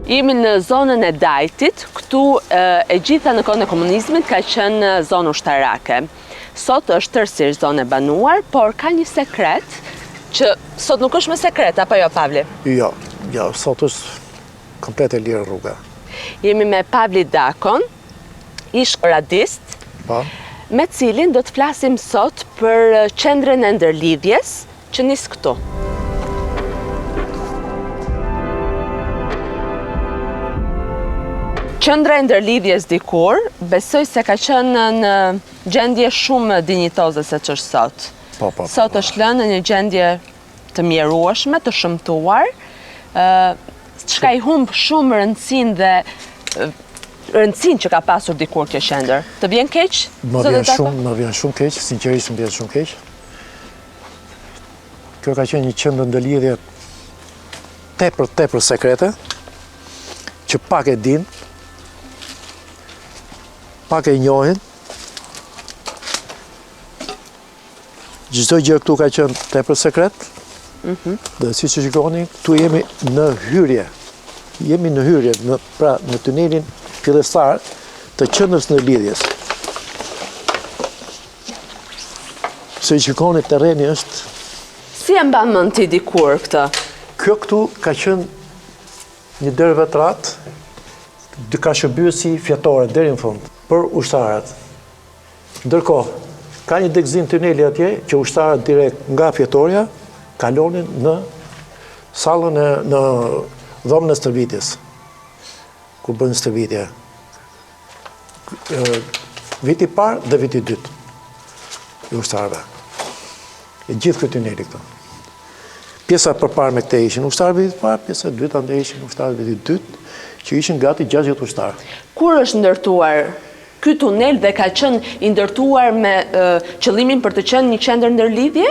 Jemi në zonën e Dajtit, këtu e gjitha në kohën e komunizmit ka qenë zonë ushtarake. Sot është tërësisht zonë e banuar, por ka një sekret që sot nuk është më sekret, apo jo, Pavli? Jo, sot është komplet e lirë rruga. Jemi me Pavli Dakon, ish radist, me cilin do të flasim sot për qendrën e ndërlidhjes që nis këtu. Qendra e ndërlidhjes dikur, besoj se ka qenë në gjendje shumë dinjitoze se që është sot. Sot është lënë në një gjendje të mjerueshme, të shëmtuar, çka i humb shumë rëndësinë dhe rëndësinë që ka pasur dikur kjo qendër. Të vjen keq? Më vjen shumë keq, sinqerisht më vjen shumë keq. Kjo ka qenë një qendër ndërlidhje tepër sekrete, që pak e din, pak e njohin. Çdo gjë këtu ka qenë tepër sekret. Dhe si që shikoni, këtu jemi në hyrje. Jemi në hyrje, në tunelin fillestar të qendrës ndërlidhjes. Se shikoni, terreni është... Si e mban mend ti dikur këtë? Kjo këtu ka qenë një derë vetrat, ka shërbyer si fjatore deri në fund për ushtarët. Ndërkohë, ka një degëzim tuneli atje që ushtarët direkt nga fjatoria kalonin në sallën në dhomën e stërvitjes, ku bën stërvitje. Viti parë dhe viti dytë i ushtarëve. E gjithë këtë tuneli këto. Pjesa përpara me këte ishin ushtarë vitit parë, pjesa e dyta ndë ishin ushtarë vitit dytë, që ishin gati 60 ushtarë. Kur është ndërtuar ky tunel dhe ka qenë i ndërtuar me qëllimin për të qenë një qendër ndërlidhje?